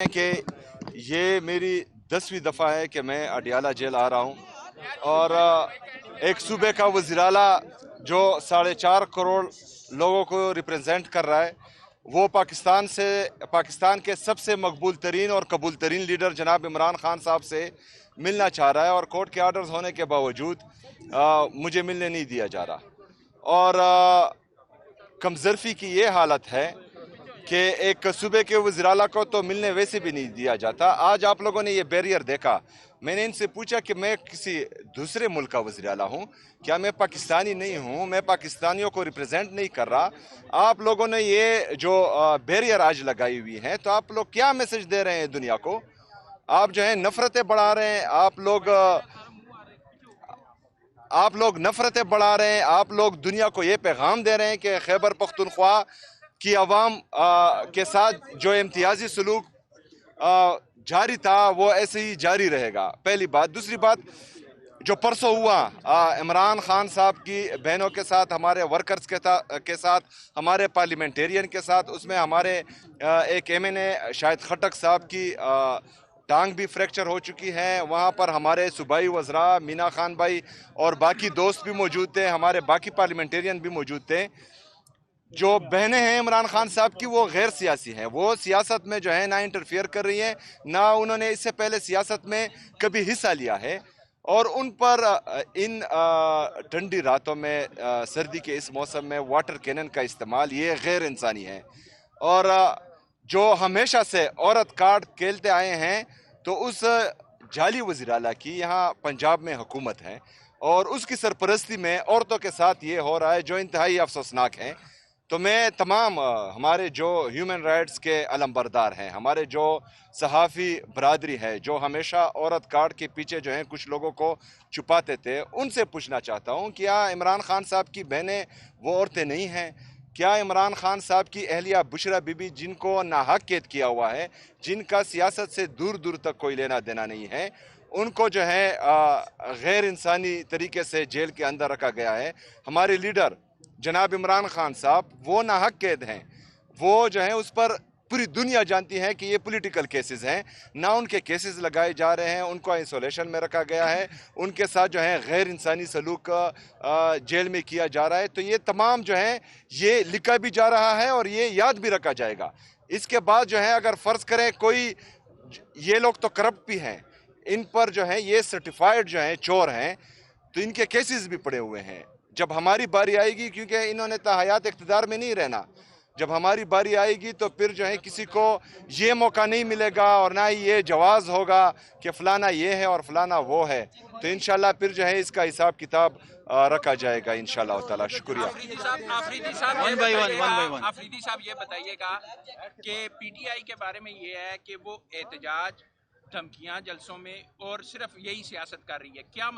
کہ یہ میری 10ویں دفعہ ہے کہ میں اڈیالہ جیل آ رہا ہوں اور ایک صوبے کا وزیراعلیٰ جو 4.5 کروڑ لوگوں کو ریپرزینٹ کر رہا ہے وہ پاکستان کے سب سے مقبول ترین اور قبول ترین لیڈر جناب عمران خان صاحب سے ملنا چاہ رہا ہے اور کورٹ کے آرڈرز ہونے کے باوجود مجھے ملنے نہیں دیا جا رہا اور کمزرفی کی یہ حالت ہے کہ ایک صوبے کے وزیراعلیٰ کو تو ملنے ویسے بھی نہیں دیا جاتا۔ آج آپ لوگوں نے یہ بیریئر دیکھا، میں نے ان سے پوچھا کہ میں کسی دوسرے ملک کا وزیراعلیٰ ہوں کیا؟ میں پاکستانی نہیں ہوں، میں پاکستانیوں کو ریپرزینٹ نہیں کر رہا۔ آپ لوگوں نے یہ جو بیریئر آج لگائی ہوئی ہیں تو آپ لوگ کیا میسج دے رہے ہیں دنیا کو؟ آپ جو ہیں نفرتیں بڑھا رہے ہیں، آپ لوگ نفرتیں بڑھا رہے ہیں، آپ لوگ دنیا کو یہ پیغام دے رہے ہیں کہ خیبر پختونخوا کی عوام کے ساتھ جو امتیازی سلوک جاری تھا وہ ایسے ہی جاری رہے گا۔ پہلی بات۔ دوسری بات، جو پرسوں ہوا عمران خان صاحب کی بہنوں کے ساتھ، ہمارے ورکرز کے ساتھ، ہمارے پارلیمنٹیرین کے ساتھ، اس میں ہمارے ایک ایم این اے شاہد خٹک صاحب کی ٹانگ بھی فریکچر ہو چکی ہے۔ وہاں پر ہمارے صوبائی وزراء مینا خان بھائی اور باقی دوست بھی موجود تھے، ہمارے باقی پارلیمنٹیرین بھی موجود تھے۔ جو بہنیں ہیں عمران خان صاحب کی وہ غیر سیاسی ہیں، وہ سیاست میں جو ہے نہ انٹرفیئر کر رہی ہیں، نہ انہوں نے اس سے پہلے سیاست میں کبھی حصہ لیا ہے، اور ان پر ان ٹھنڈی راتوں میں سردی کے اس موسم میں واٹر کینن کا استعمال یہ غیر انسانی ہے۔ اور جو ہمیشہ سے عورت کارڈ کھیلتے آئے ہیں تو اس جعلی وزیراعلیٰ کی یہاں پنجاب میں حکومت ہے اور اس کی سرپرستی میں عورتوں کے ساتھ یہ ہو رہا ہے جو انتہائی افسوسناک ہے۔ تو میں تمام ہمارے جو ہیومن رائٹس کے علمبردار ہیں، ہمارے جو صحافی برادری ہے جو ہمیشہ عورت کارڈ کے پیچھے جو ہیں کچھ لوگوں کو چھپاتے تھے، ان سے پوچھنا چاہتا ہوں کیا عمران خان صاحب کی بہنیں وہ عورتیں نہیں ہیں؟ کیا عمران خان صاحب کی اہلیہ بشرا بی بی جن کو ناحق قید کیا ہوا ہے، جن کا سیاست سے دور دور تک کوئی لینا دینا نہیں ہے، ان کو جو ہے غیر انسانی طریقے سے جیل کے اندر رکھا گیا ہے؟ ہمارے لیڈر جناب عمران خان صاحب وہ ناحق قید ہیں، وہ جو ہیں اس پر پوری دنیا جانتی ہے کہ یہ پولیٹیکل کیسز ہیں، نہ ان کے کیسز لگائے جا رہے ہیں، ان کو آئسولیشن میں رکھا گیا ہے، ان کے ساتھ جو ہے غیر انسانی سلوک جیل میں کیا جا رہا ہے۔ تو یہ تمام جو ہے یہ لکھا بھی جا رہا ہے اور یہ یاد بھی رکھا جائے گا۔ اس کے بعد جو ہے اگر فرض کریں کوئی، یہ لوگ تو کرپٹ بھی ہیں، ان پر جو ہے یہ سرٹیفائیڈ جو ہیں چور ہیں، تو ان کے کیسز بھی پڑے ہوئے ہیں۔ جب ہماری باری آئے گی، کیونکہ انہوں نے تا حیات اقتدار میں نہیں رہنا، جب ہماری باری آئے گی تو پھر جو ہے کسی کو یہ موقع نہیں ملے گا اور نہ ہی یہ جواز ہوگا کہ فلانا یہ ہے اور فلانا وہ ہے۔ تو انشاءاللہ پھر جو ہے اس کا حساب کتاب رکھا جائے گا انشاءاللہ تعالی۔ شکریہ۔ آفریدی صاحب یہ بتائیے گا کہ پی ٹی آئی کے بارے میں یہ ہے کہ وہ احتجاج، دھمکیاں جلسوں میں اور صرف یہی سیاست کر رہی ہے، کیا